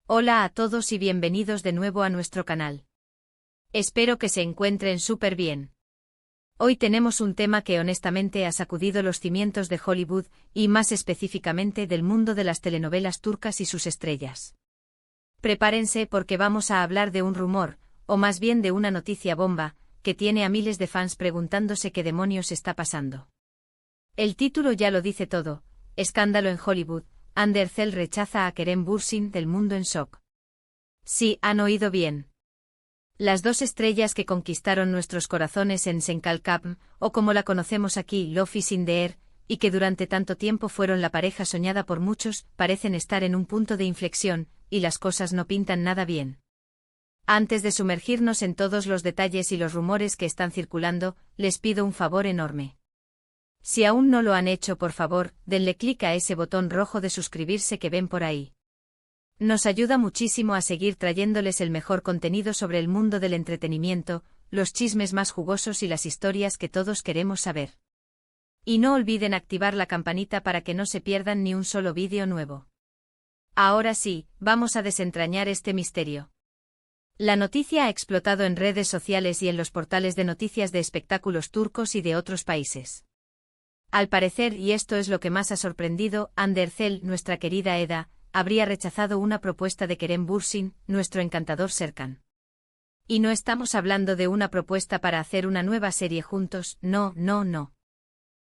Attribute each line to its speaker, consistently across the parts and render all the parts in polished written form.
Speaker 1: Hola a todos y bienvenidos de nuevo a nuestro canal. Espero que se encuentren súper bien. Hoy tenemos un tema que honestamente ha sacudido los cimientos de Hollywood y más específicamente del mundo de las telenovelas turcas y sus estrellas. Prepárense porque vamos a hablar de un rumor, o más bien de una noticia bomba, que tiene a miles de fans preguntándose qué demonios está pasando. El título ya lo dice todo: escándalo en Hollywood. Hande Erçel rechaza a Kerem Bürsin, del mundo en shock. Sí, han oído bien. Las dos estrellas que conquistaron nuestros corazones en Senkalkapm, o como la conocemos aquí, Love is in the air, y que durante tanto tiempo fueron la pareja soñada por muchos, parecen estar en un punto de inflexión, y las cosas no pintan nada bien. Antes de sumergirnos en todos los detalles y los rumores que están circulando, les pido un favor enorme. Si aún no lo han hecho, por favor, denle clic a ese botón rojo de suscribirse que ven por ahí. Nos ayuda muchísimo a seguir trayéndoles el mejor contenido sobre el mundo del entretenimiento, los chismes más jugosos y las historias que todos queremos saber. Y no olviden activar la campanita para que no se pierdan ni un solo vídeo nuevo. Ahora sí, vamos a desentrañar este misterio. La noticia ha explotado en redes sociales y en los portales de noticias de espectáculos turcos y de otros países. Al parecer, y esto es lo que más ha sorprendido, Hande Erçel, nuestra querida Eda, habría rechazado una propuesta de Kerem Bürsin, nuestro encantador Serkan. Y no estamos hablando de una propuesta para hacer una nueva serie juntos, no.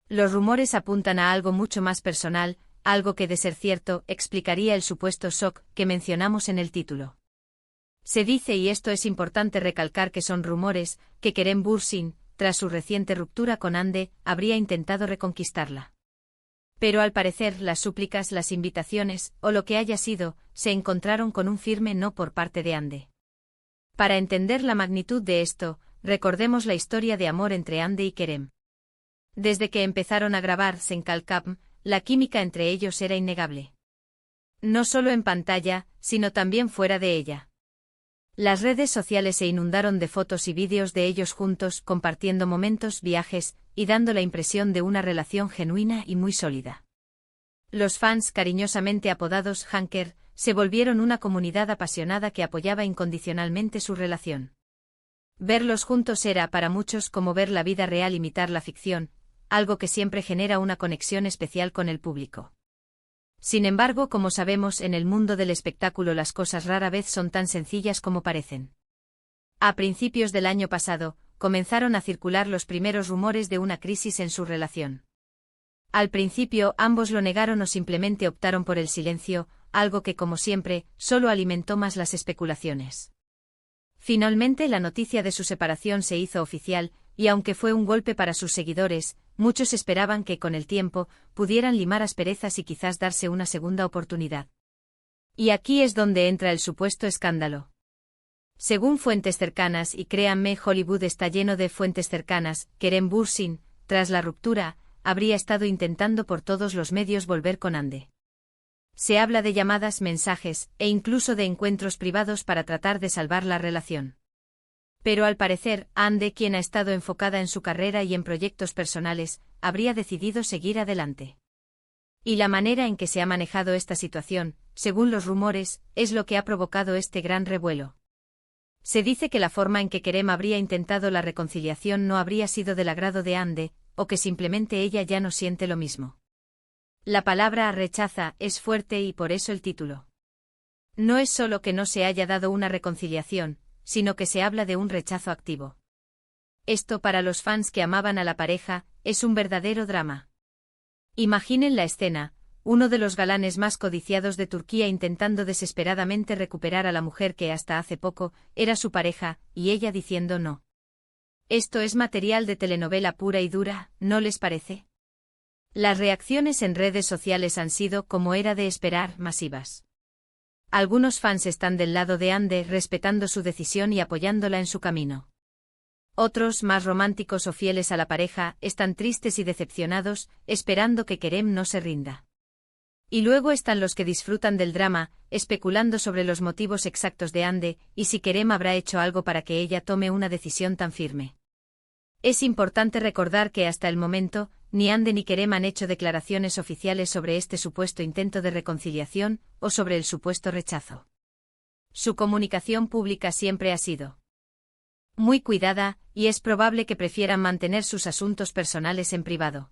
Speaker 1: Los rumores apuntan a algo mucho más personal, algo que, de ser cierto, explicaría el supuesto shock que mencionamos en el título. Se dice, y esto es importante recalcar que son rumores, que Kerem Bürsin, tras su reciente ruptura con Hande, habría intentado reconquistarla. Pero al parecer las súplicas, las invitaciones, o lo que haya sido, se encontraron con un firme no por parte de Hande. Para entender la magnitud de esto, recordemos la historia de amor entre Hande y Kerem. Desde que empezaron a grabar Senkalkapm, la química entre ellos era innegable. No solo en pantalla, sino también fuera de ella. Las redes sociales se inundaron de fotos y vídeos de ellos juntos, compartiendo momentos, viajes, y dando la impresión de una relación genuina y muy sólida. Los fans, cariñosamente apodados Hanker, se volvieron una comunidad apasionada que apoyaba incondicionalmente su relación. Verlos juntos era para muchos como ver la vida real imitar la ficción, algo que siempre genera una conexión especial con el público. Sin embargo, como sabemos, en el mundo del espectáculo las cosas rara vez son tan sencillas como parecen. A principios del año pasado, comenzaron a circular los primeros rumores de una crisis en su relación. Al principio, ambos lo negaron o simplemente optaron por el silencio, algo que, como siempre, solo alimentó más las especulaciones. Finalmente, la noticia de su separación se hizo oficial, y aunque fue un golpe para sus seguidores, muchos esperaban que, con el tiempo, pudieran limar asperezas y quizás darse una segunda oportunidad. Y aquí es donde entra el supuesto escándalo. Según fuentes cercanas, y créanme, Hollywood está lleno de fuentes cercanas, Kerem Bürsin, tras la ruptura, habría estado intentando por todos los medios volver con Hande. Se habla de llamadas, mensajes, e incluso de encuentros privados para tratar de salvar la relación. Pero al parecer, Hande, quien ha estado enfocada en su carrera y en proyectos personales, habría decidido seguir adelante. Y la manera en que se ha manejado esta situación, según los rumores, es lo que ha provocado este gran revuelo. Se dice que la forma en que Kerem habría intentado la reconciliación no habría sido del agrado de Hande, o que simplemente ella ya no siente lo mismo. La palabra rechaza es fuerte y por eso el título. No es solo que no se haya dado una reconciliación, sino que se habla de un rechazo activo. Esto, para los fans que amaban a la pareja, es un verdadero drama. Imaginen la escena: uno de los galanes más codiciados de Turquía intentando desesperadamente recuperar a la mujer que hasta hace poco era su pareja, y ella diciendo no. Esto es material de telenovela pura y dura, ¿no les parece? Las reacciones en redes sociales han sido, como era de esperar, masivas. Algunos fans están del lado de Hande, respetando su decisión y apoyándola en su camino. Otros, más románticos o fieles a la pareja, están tristes y decepcionados, esperando que Kerem no se rinda. Y luego están los que disfrutan del drama, especulando sobre los motivos exactos de Hande, y si Kerem habrá hecho algo para que ella tome una decisión tan firme. Es importante recordar que hasta el momento, ni Hande ni Kerem han hecho declaraciones oficiales sobre este supuesto intento de reconciliación, o sobre el supuesto rechazo. Su comunicación pública siempre ha sido muy cuidada, y es probable que prefieran mantener sus asuntos personales en privado.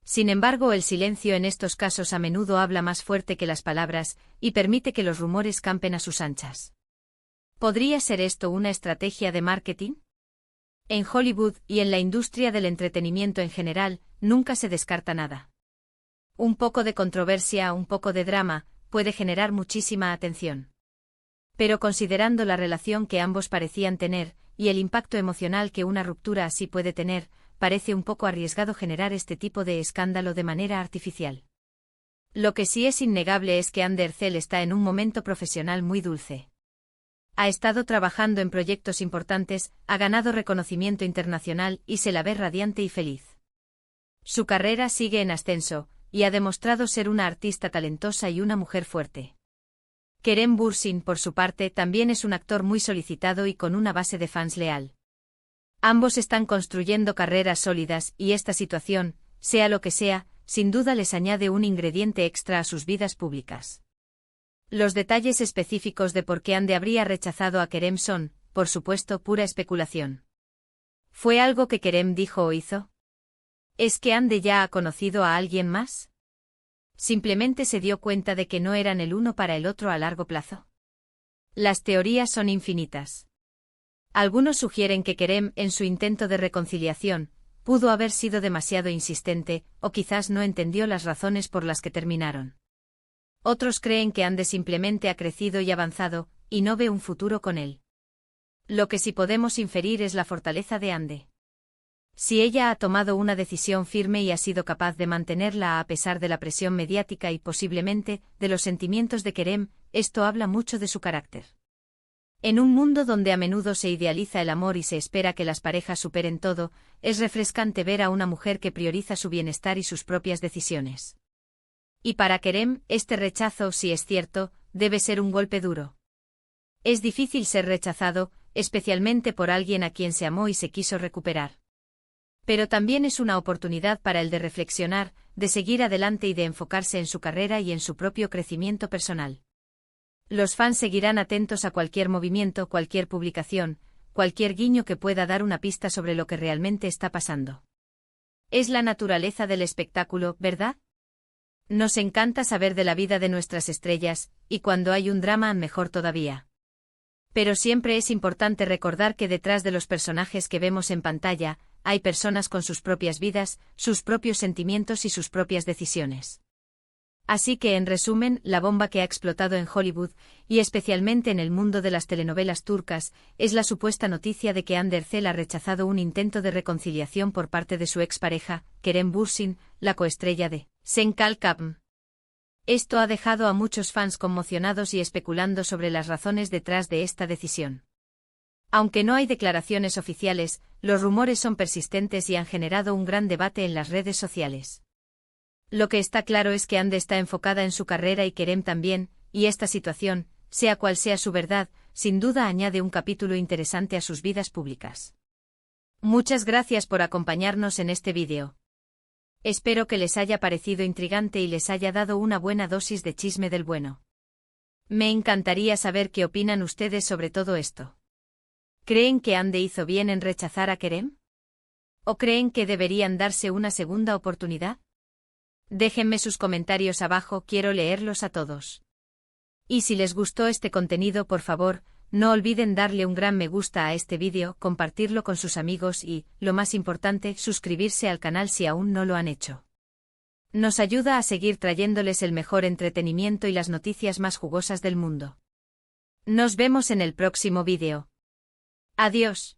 Speaker 1: Sin embargo, el silencio en estos casos a menudo habla más fuerte que las palabras, y permite que los rumores campen a sus anchas. ¿Podría ser esto una estrategia de marketing? En Hollywood y en la industria del entretenimiento en general, nunca se descarta nada. Un poco de controversia, un poco de drama, puede generar muchísima atención. Pero considerando la relación que ambos parecían tener, y el impacto emocional que una ruptura así puede tener, parece un poco arriesgado generar este tipo de escándalo de manera artificial. Lo que sí es innegable es que Amber Zell está en un momento profesional muy dulce. Ha estado trabajando en proyectos importantes, ha ganado reconocimiento internacional y se la ve radiante y feliz. Su carrera sigue en ascenso, y ha demostrado ser una artista talentosa y una mujer fuerte. Kerem Bürsin, por su parte, también es un actor muy solicitado y con una base de fans leal. Ambos están construyendo carreras sólidas y esta situación, sea lo que sea, sin duda les añade un ingrediente extra a sus vidas públicas. Los detalles específicos de por qué Ande habría rechazado a Kerem son, por supuesto, pura especulación. ¿Fue algo que Kerem dijo o hizo? ¿Es que Ande ya ha conocido a alguien más? ¿Simplemente se dio cuenta de que no eran el uno para el otro a largo plazo? Las teorías son infinitas. Algunos sugieren que Kerem, en su intento de reconciliación, pudo haber sido demasiado insistente, o quizás no entendió las razones por las que terminaron. Otros creen que Ande simplemente ha crecido y avanzado, y no ve un futuro con él. Lo que sí podemos inferir es la fortaleza de Ande. Si ella ha tomado una decisión firme y ha sido capaz de mantenerla a pesar de la presión mediática y posiblemente de los sentimientos de Kerem, esto habla mucho de su carácter. En un mundo donde a menudo se idealiza el amor y se espera que las parejas superen todo, es refrescante ver a una mujer que prioriza su bienestar y sus propias decisiones. Y para Kerem, este rechazo, si es cierto, debe ser un golpe duro. Es difícil ser rechazado, especialmente por alguien a quien se amó y se quiso recuperar. Pero también es una oportunidad para él de reflexionar, de seguir adelante y de enfocarse en su carrera y en su propio crecimiento personal. Los fans seguirán atentos a cualquier movimiento, cualquier publicación, cualquier guiño que pueda dar una pista sobre lo que realmente está pasando. Es la naturaleza del espectáculo, ¿verdad? Nos encanta saber de la vida de nuestras estrellas, y cuando hay un drama, mejor todavía. Pero siempre es importante recordar que detrás de los personajes que vemos en pantalla, hay personas con sus propias vidas, sus propios sentimientos y sus propias decisiones. Así que, en resumen, la bomba que ha explotado en Hollywood, y especialmente en el mundo de las telenovelas turcas, es la supuesta noticia de que Hande Erçel ha rechazado un intento de reconciliación por parte de su expareja, Kerem Bürsin, la coestrella de Sen Kal Kapm. Esto ha dejado a muchos fans conmocionados y especulando sobre las razones detrás de esta decisión. Aunque no hay declaraciones oficiales, los rumores son persistentes y han generado un gran debate en las redes sociales. Lo que está claro es que Hande está enfocada en su carrera y Kerem también, y esta situación, sea cual sea su verdad, sin duda añade un capítulo interesante a sus vidas públicas. Muchas gracias por acompañarnos en este vídeo. Espero que les haya parecido intrigante y les haya dado una buena dosis de chisme del bueno. Me encantaría saber qué opinan ustedes sobre todo esto. ¿Creen que Hande hizo bien en rechazar a Kerem? ¿O creen que deberían darse una segunda oportunidad? Déjenme sus comentarios abajo, quiero leerlos a todos. Y si les gustó este contenido, por favor, no olviden darle un gran me gusta a este vídeo, compartirlo con sus amigos y, lo más importante, suscribirse al canal si aún no lo han hecho. Nos ayuda a seguir trayéndoles el mejor entretenimiento y las noticias más jugosas del mundo. Nos vemos en el próximo vídeo. Adiós.